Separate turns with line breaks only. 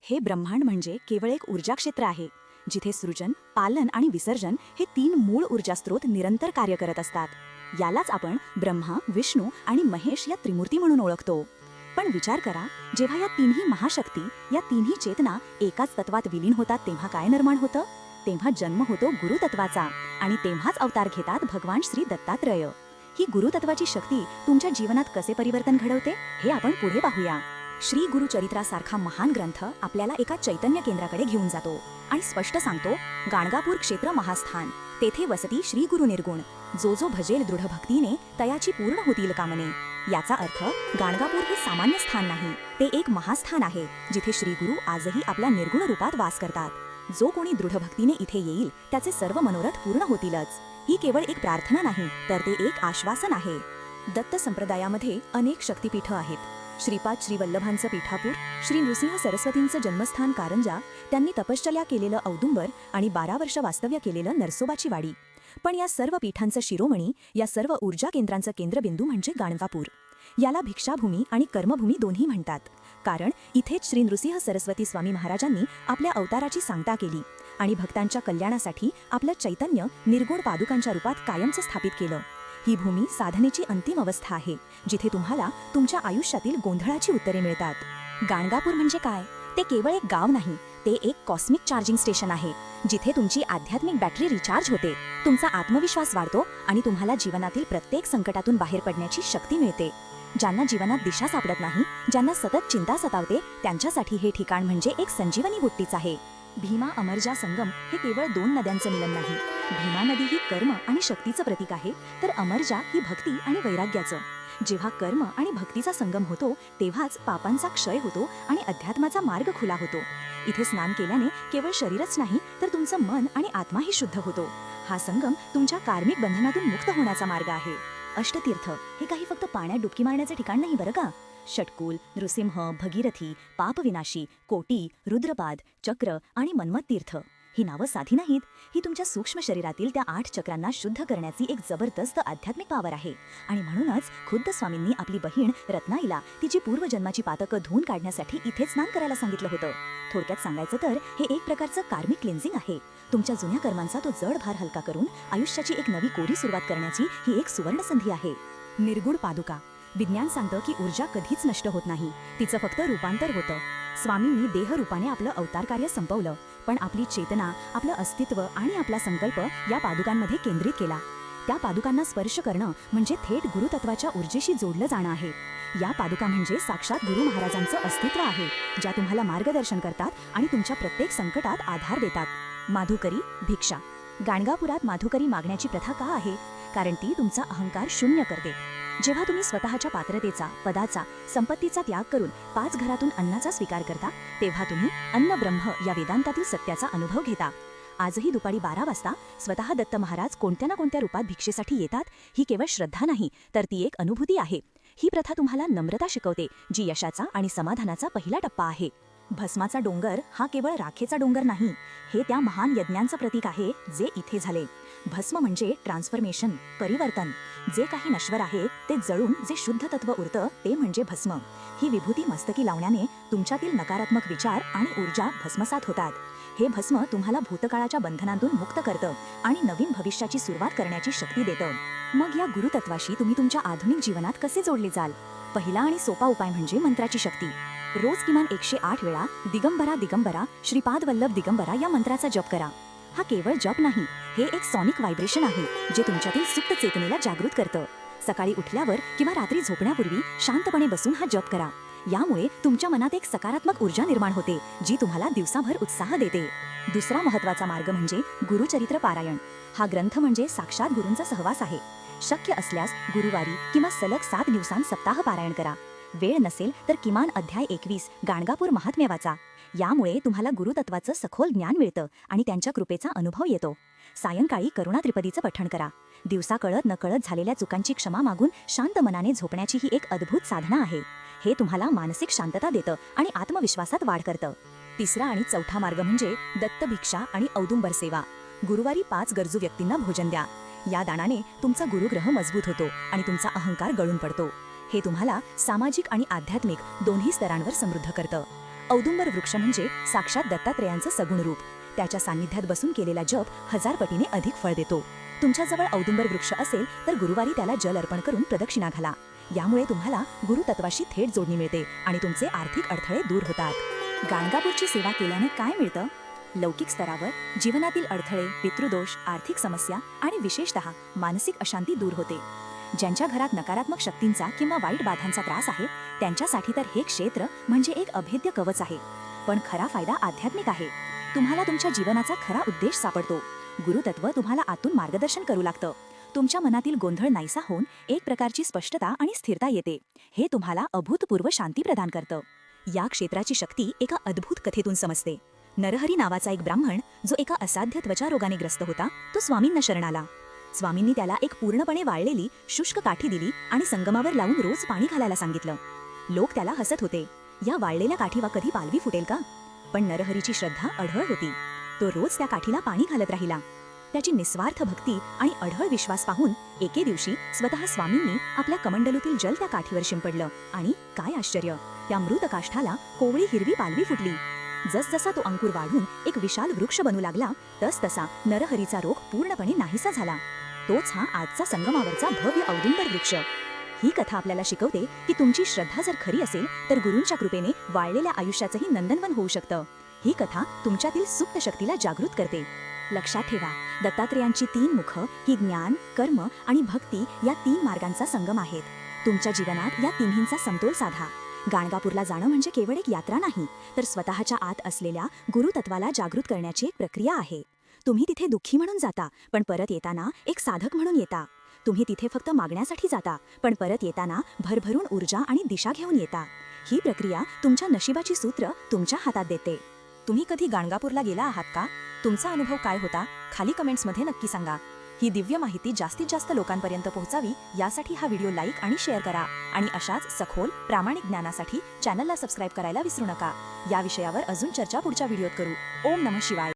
हे ब्रह्मांड म्हणजे केवळ एक ऊर्जा क्षेत्र आहे जिथे सृजन, पालन आणि विसर्जन हे तीन मूळ ऊर्जा स्रोत निरंतर कार्य करत असतात. यालाच आपण ब्रह्मा, विष्णू आणि महेश या त्रिमूर्ती म्हणून ओळखतो. पण विचार करा, जेव्हा या तिन्ही महाशक्ती, या तिन्ही चेतना एकाच तत्वात विलीन होतात तेव्हा काय निर्माण होतं? तेव्हा जन्म होतो गुरुतत्वाचा आणि तेव्हाच अवतार घेतात भगवान श्री दत्तात्रय. ही गुरुतत्वाची शक्ती तुमच्या जीवनात कसे परिवर्तन घडवते हे आपण पुढे पाहूया. श्री गुरुचरित्रासारखा महान ग्रंथ आपल्याला एका चैतन्य केंद्राकडे घेऊन जातो आणि स्पष्ट सांगतो, गाणगापूर क्षेत्र महास्थान, तेथे वसती श्री गुरु निर्गुण, जो जो भजेल दृढ भक्तीने तयाची पूर्ण होतील कामने. याचा अर्थ गाणगापूर हे सामान्य स्थान नाही, ते एक महास्थान आहे जिथे श्री गुरु आजही आपल्या निर्गुण रूपात वास करतात. जो कोणी दृढ भक्तीने इथे येईल त्याचे सर्व मनोरथ पूर्ण होतीलच. ही केवळ एक प्रार्थना नाही, तर ते एक आश्वासन आहे. दत्त संप्रदायामध्ये अनेक शक्तिपीठं आहेत. श्रीपाद श्री वल्लभांचं पीठापूर, श्री नृसिंह सरस्वतींचं जन्मस्थान कारंजा, त्यांनी तपश्चर्या केलेलं औदुंबर आणि 12 वर्ष वास्तव्य केलेलं नरसोबाची वाडी. पण या सर्व पीठांचं शिरोमणी, या सर्व ऊर्जा केंद्रांचं केंद्रबिंदू म्हणजे गाणगापूर. याला भिक्षाभूमी आणि कर्मभूमी दोन्ही म्हणतात, कारण इथेच श्री नृसिंह सरस्वती स्वामी महाराजांनी आपल्या अवताराची सांगता केली आणि भक्तांच्या कल्याणासाठी आपलं चैतन्य निर्गुण पादुकांच्या रूपात कायमचं स्थापित केलं. ही भूमी साधनेची अंतिम अवस्था आहे, जिथे तुम्हाला तुमच्या आयुष्यातील गोंधळाची उत्तरे मिळतात. गाणगापूर म्हणजे काय? ते केवळ एक गाव नाही, ते एक कॉस्मिक चार्जिंग स्टेशन आहे, जिथे तुमची आध्यात्मिक बॅटरी रिचार्ज होते, तुमचा आत्मविश्वास वाढतो आणि तुम्हाला जीवनातील प्रत्येक संकटातून बाहेर पडण्याची शक्ती मिळते. ज्यांना जीवनात दिशा सापडत नाही, ज्यांना सतत चिंता सतावते, त्यांच्यासाठी हे ठिकाण म्हणजे एक संजीवनी बुट्टीच आहे. भीमा अमरजा संगम हे केवळ 2 नद्यांचं मिलन नाही. भीमा नदी ही कर्म आणि शक्तीचं प्रतीक आहे, तर अमरजा ही भक्ती आणि वैराग्याचं. जेव्हा कर्म आणि भक्तीचा संगम होतो तेव्हाच पापांचा क्षय होतो आणि अध्यात्माचा मार्ग खुला होतो. इथे स्नान केल्याने केवळ शरीरच नाही, तर तुमचं मन आणि आत्माही शुद्ध होतो. हा संगम तुमच्या कार्मिक बंधनातून मुक्त होण्याचा मार्ग आहे. अष्टतीर्थ हे काही फक्त पाण्यात डुबकी मारण्याचे ठिकाण नाही बरं का. षटकुल, नृसिंह, भगीरथी, पापविनाशी, कोटी, रुद्रपाद, चक्र आणि मन्मथ तीर्थ ही नावं साधी नाहीत. ही तुमच्या सूक्ष्म शरीरातील त्या 8 चक्रांना शुद्ध करण्याची एक जबरदस्त आध्यात्मिक पावर आहे. आणि म्हणूनच खुद्द स्वामींनी आपली बहीण रत्नाईला तिची पूर्वजन्माची पातकं धुवून काढण्यासाठी इथे स्नान करायला सांगितलं होतं. थोडक्यात सांगायचं तर हे एक प्रकारचं कार्मिक क्लिन्झिंग आहे. तुमच्या जुन्या कर्मांचा तो जड भार हलका करून आयुष्याची एक नवी कोरी सुरुवात करण्याची ही एक सुवर्ण संधी आहे. निर्गुण पादुका. विज्ञान सांगतं की ऊर्जा कधीच नष्ट होत नाही, तिचं फक्त रूपांतर होतं. स्वामींनी देहरूपाने आपलं अवतार कार्य संपवलं, पण आपली चेतना, आपलं अस्तित्व आणि आपला संकल्प या पादुकांमध्ये केंद्रित केला. त्या पादुकांना स्पर्श करणं म्हणजे थेट गुरुतत्वाच्या ऊर्जेशी जोडलं जाणं आहे. या पादुका म्हणजे साक्षात गुरु महाराजांचं अस्तित्व आहे, ज्या तुम्हाला मार्गदर्शन करतात आणि तुमच्या प्रत्येक संकटात आधार देतात. माधुकरी, भिक्षा. गाणगापुरात माधुकरी मागण्याची प्रथा का आहे? कारण ती तुमचा अहंकार शून्य करते. जेव्हा तुम्ही स्वतःच्या पात्रतेचा, पदाचा, संपत्तीचा त्याग करून 5 घरातून अन्नाचा स्वीकार करता, तेव्हा तुम्ही अन्न ब्रह्म या वेदांतातील सत्याचा अनुभव घेता. आजही दुपारी 12 वाजता स्वतः दत्त महाराज कोणत्या ना कोणत्या रूपात भिक्षेसाठी येतात. ही केवळ श्रद्धा नाही, तर ती एक अनुभूती आहे. ही प्रथा तुम्हाला नम्रता शिकवते, जी यशाचा आणि समाधानाचा पहिला टप्पा आहे. भस्माचा डोंगर हा केवळ राखेचा डोंगर नाही, हे त्या महान यज्ञांचं प्रतीक आहे जे इथे झाले. भस्म म्हणजे ट्रान्सफॉर्मेशन, परिवर्तन. जे काही नश्वर आहे ते जळून जे शुद्ध तत्व उरतं ते म्हणजे भस्म. ही विभूती मस्तकी लावण्याने तुमच्यातील नकारात्मक विचार आणि ऊर्जा भस्मसात होतात. हे भस्म तुम्हाला भूतकाळाच्या बंधनांतून मुक्त करतं आणि नवीन भविष्याची सुरुवात करण्याची शक्ती देतं. मग या गुरुतत्वाशी तुम्ही तुमच्या आधुनिक जीवनात कसे जोडले जाल? पहिला आणि सोपा उपाय म्हणजे मंत्राची शक्ती. रोज किमान 108 वेळा दिगंबरा दिगंबरा श्रीपाद वल्लभ दिगंबरा या मंत्राचा जप करा. हा केवळ जप नाही, हे एक सॉनिक व्हायब्रेशन आहे जे तुमच्यातील सुप्त चेतनेला जागृत करतं. सकाळी उठल्यावर किंवा रात्री झोपण्यापूर्वी शांतपणे बसून हा जप करा. यामुळे तुमच्या मनात एक सकारात्मक ऊर्जा निर्माण होते, जी तुम्हाला दिवसाभर उत्साह देते. दुसरा महत्त्वाचा मार्ग म्हणजे गुरुचरित्र पारायण. हा ग्रंथ म्हणजे साक्षात गुरूंचा सहवास आहे. शक्य असल्यास गुरुवारी किंवा सलग 7 दिवसांत सप्ताह पारायण करा. वेळ नसेल तर किमान अध्याय 21 गाणगापूर महात्म्य वाचा. यामुळे तुम्हाला गुरुतत्वाचं सखोल ज्ञान मिळतं आणि त्यांच्या कृपेचा अनुभव येतो. सायंकाळी करुणा त्रिपदीचं पठण करा. दिवसा कळत नकळत झालेल्या चुकांची क्षमा मागून शांत मनाने झोपण्याची ही एक अद्भुत साधना आहे. हे तुम्हाला मानसिक शांतता देतं आणि आत्मविश्वासात वाढ करतं. तिसरा आणि चौथा मार्ग म्हणजे दत्त भिक्षा आणि औदुंबर सेवा. गुरुवारी 5 गरजू व्यक्तींना भोजन द्या. या दानाने तुमचा गुरुग्रह मजबूत होतो आणि तुमचा अहंकार गळून पडतो. हे तुम्हाला सामाजिक आणि आध्यात्मिक दोन्ही स्तरांवर समृद्ध करतं. औदुंबर वृक्ष म्हणजे साक्षात दत्तात्रेयांचं सगुण रूप. त्याच्या सान्निध्यात बसून केलेला जप 1000 पटीने अधिक फळ देतो. तुमच्याजवळ औदुंबर वृक्ष असेल तर गुरुवारी त्याला जल अर्पण करून प्रदक्षिणा घाला. यामुळे तुम्हाला गुरुतत्वाशी थेट जोडणी मिळते आणि तुमचे आर्थिक अडथळे दूर होतात. गाणगापूरची सेवा केल्याने काय मिळतं? लौकिक स्तरावर जीवनातील अडथळे, पितृदोष, आर्थिक समस्या आणि विशेषतः मानसिक अशांती दूर होते. ज्यांच्या घरात नकारात्मक शक्तींचा किंवा वाईट बाधांचा त्रास आहे त्यांच्यासाठी तर हे क्षेत्र म्हणजे एक अभेद्य कवच आहे. पण खरा फायदा आध्यात्मिक आहे. तुम्हाला तुमच्या जीवनाचा खरा उद्देश सापडतो. गुरुतत्व तुम्हाला आतून मार्गदर्शन करू लागतं. तुमच्या मनातील गोंधळ नाहीसा होऊन एक प्रकारची स्पष्टता आणि स्थिरता येते. हे तुम्हाला अभूतपूर्व शांती प्रदान करतं. या क्षेत्राची शक्ती एका अद्भुत कथेतून समजते. नरहरी नावाचा एक ब्राह्मण जो एका असाध्य त्वचारोगाने ग्रस्त होता तो स्वामींना शरण आला. स्वामींनी त्याला एक पूर्णपणे वाळलेली शुष्क काठी दिली आणि संगमावर लावून रोज पाणी घालायला सांगितलं. लोक त्याला हसत होते. या वाळलेल्या काठीवा कधी पालवी फुटेल का? पण नरहरीची श्रद्धा अढळ होती. तो रोज त्या काठीला पाणी घालत राहिला. त्याची निस्वार्थ भक्ती आणि अढळ विश्वास पाहून एके दिवशी स्वतः स्वामींनी आपल्या कमंडलूतील जल त्या काठीवर शिंपडलं आणि काय आश्चर्य, त्या मृत काष्ठाला कोवळी हिरवी पालवी फुटली. जसजसा तो अंकुर वाढून एक विशाल वृक्ष बनू लागला तसतसा नरहरीचा रोग पूर्णपणे नाहीसा झाला. तोच हा आजचा संगमावरचा भव्य औदुंबर वृक्ष. ही कथा आपल्याला शिकवते की तुमची श्रद्धा जर खरी असेल तर गुरूंच्या कृपेने वाळलेल्या आयुष्याचंही नंदनवन होऊ शकतं. ही कथा तुमच्यातील सुप्त शक्तीला जागृत करते. लक्षात ठेवा, दत्तात्रेयांची 3 मुख ही ज्ञान, कर्म आणि भक्ती या 3 मार्गांचा संगम आहेत. तुमच्या जीवनात या तिन्हींचा समतोल साधा. गाणगापूरला जाणं म्हणजे केवळ एक यात्रा नाही तर स्वतःच्या आत असलेल्या गुरुतत्वाला जागृत करण्याची एक प्रक्रिया आहे. तुम्ही तिथे दुःखी म्हणून जाता पण परत येताना एक साधक म्हणून येता. तुम्ही तिथे फक्त मागण्यासाठी जाता पण परत येताना भरभरून ऊर्जा आणि दिशा घेऊन येता. ही प्रक्रिया तुमच्या नशिबाची सूत्र तुमच्या हातात देते. तुम्ही कधी गाणगापूरला गेला आहात का? तुमचा अनुभव काय होता? खाली कमेंट्समध्ये नक्की सांगा. ही दिव्य माहिती जास्तीत जास्त लोकांपर्यंत पोहोचावी यासाठी हा व्हिडिओ लाईक आणि शेअर करा आणि अशाच सखोल प्रामाणिक ज्ञानासाठी चॅनलला सबस्क्राईब करायला विसरू नका. या विषयावर अजून चर्चा पुढच्या व्हिडिओत करू. ओम नमः शिवाय.